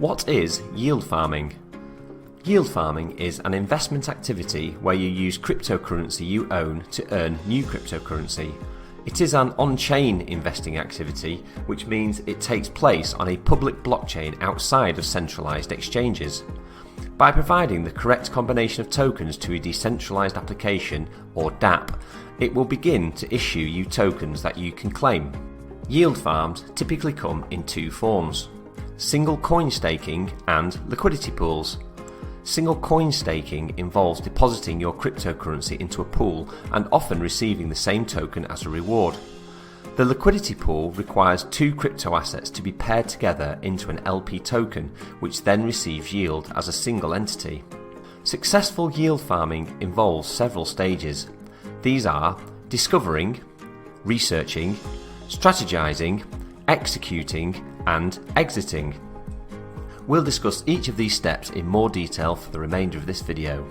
What is yield farming? Yield farming is an investment activity where you use cryptocurrency you own to earn new cryptocurrency. It is an on-chain investing activity, which means it takes place on a public blockchain outside of centralized exchanges. By providing the correct combination of tokens to a decentralized application, or dapp, it will begin to issue you tokens that you can claim. Yield farms typically come in two forms: single coin staking and liquidity pools. Single coin staking involves depositing your cryptocurrency into a pool and often receiving the same token as a reward. The liquidity pool requires two crypto assets to be paired together into an LP token, which then receives yield as a single entity. Successful yield farming involves several stages. These are discovering, researching, strategizing, executing, and exiting. We'll discuss each of these steps in more detail for the remainder of this video.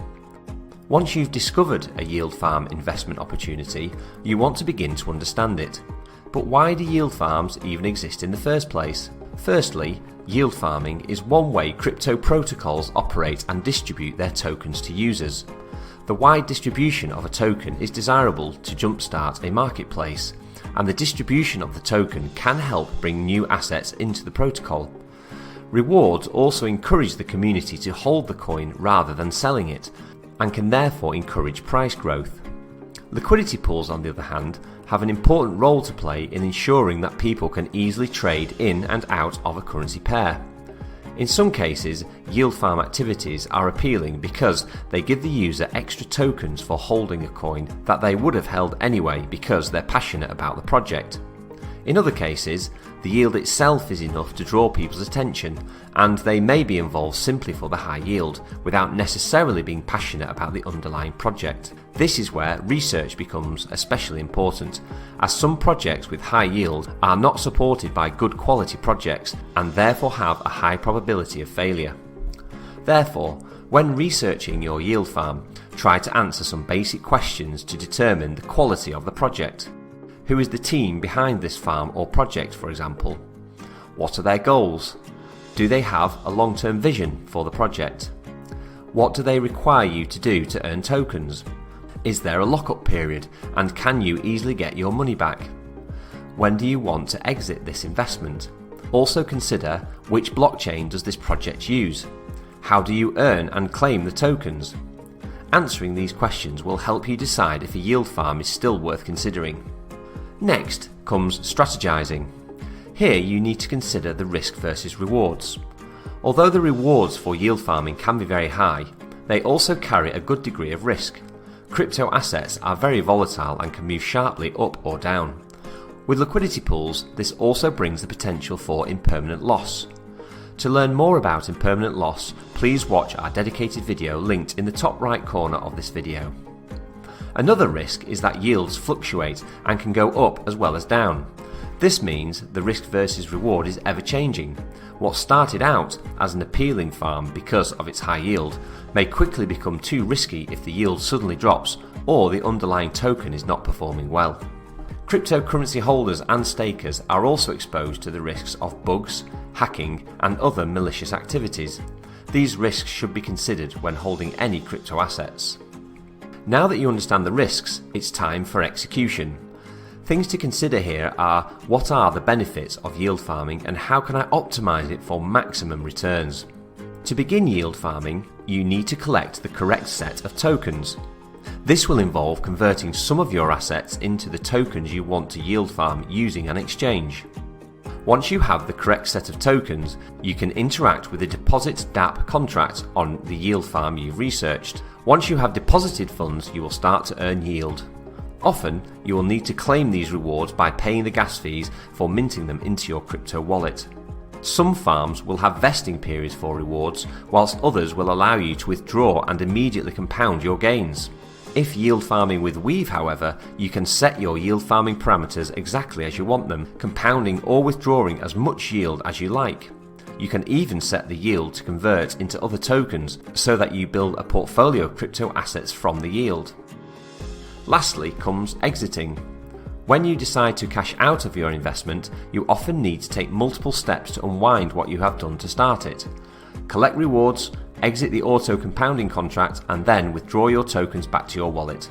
Once you've discovered a yield farm investment opportunity, you want to begin to understand it. But why do yield farms even exist in the first place? Firstly, yield farming is one way crypto protocols operate and distribute their tokens to users. The wide distribution of a token is desirable to jumpstart a marketplace, and the distribution of the token can help bring new assets into the protocol. Rewards also encourage the community to hold the coin rather than selling it, and can therefore encourage price growth. Liquidity pools, on the other hand, have an important role to play in ensuring that people can easily trade in and out of a currency pair. In some cases, yield farm activities are appealing because they give the user extra tokens for holding a coin that they would have held anyway because they're passionate about the project. In other cases, the yield itself is enough to draw people's attention, and they may be involved simply for the high yield, without necessarily being passionate about the underlying project. This is where research becomes especially important, as some projects with high yield are not supported by good quality projects and therefore have a high probability of failure. Therefore, when researching your yield farm, try to answer some basic questions to determine the quality of the project. Who is the team behind this farm or project, for example? What are their goals? Do they have a long-term vision for the project? What do they require you to do to earn tokens? Is there a lock-up period, and can you easily get your money back? When do you want to exit this investment? Also consider which blockchain does this project use? How do you earn and claim the tokens? Answering these questions will help you decide if a yield farm is still worth considering. Next comes strategizing. Here you need to consider the risk versus rewards. Although the rewards for yield farming can be very high, they also carry a good degree of risk. Crypto assets are very volatile and can move sharply up or down. With liquidity pools, this also brings the potential for impermanent loss. To learn more about impermanent loss, please watch our dedicated video linked in the top right corner of this video. Another risk is that yields fluctuate and can go up as well as down. This means the risk versus reward is ever changing. What started out as an appealing farm because of its high yield may quickly become too risky if the yield suddenly drops or the underlying token is not performing well. Cryptocurrency holders and stakers are also exposed to the risks of bugs, hacking, and other malicious activities. These risks should be considered when holding any crypto assets. Now that you understand the risks, it's time for execution. Things to consider here are: what are the benefits of yield farming and how can I optimize it for maximum returns? To begin yield farming, you need to collect the correct set of tokens. This will involve converting some of your assets into the tokens you want to yield farm using an exchange. Once you have the correct set of tokens, you can interact with the deposit dapp contract on the yield farm you've researched. Once you have deposited funds, you will start to earn yield. Often, you will need to claim these rewards by paying the gas fees for minting them into your crypto wallet. Some farms will have vesting periods for rewards, whilst others will allow you to withdraw and immediately compound your gains. If yield farming with Weave, however, you can set your yield farming parameters exactly as you want them, compounding or withdrawing as much yield as you like. You can even set the yield to convert into other tokens so that you build a portfolio of crypto assets from the yield. Lastly comes exiting. When you decide to cash out of your investment, you often need to take multiple steps to unwind what you have done to start it. Collect rewards, exit the auto compounding contract, and then withdraw your tokens back to your wallet.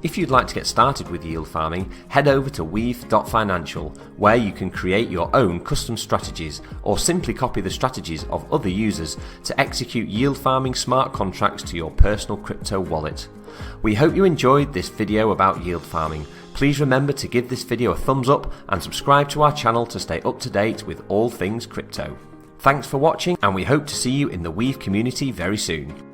If you'd like to get started with yield farming, head over to weave.financial, where you can create your own custom strategies or simply copy the strategies of other users to execute yield farming smart contracts to your personal crypto wallet. We hope you enjoyed this video about yield farming. Please remember to give this video a thumbs up and subscribe to our channel to stay up to date with all things crypto. Thanks for watching, and we hope to see you in the Weave community very soon.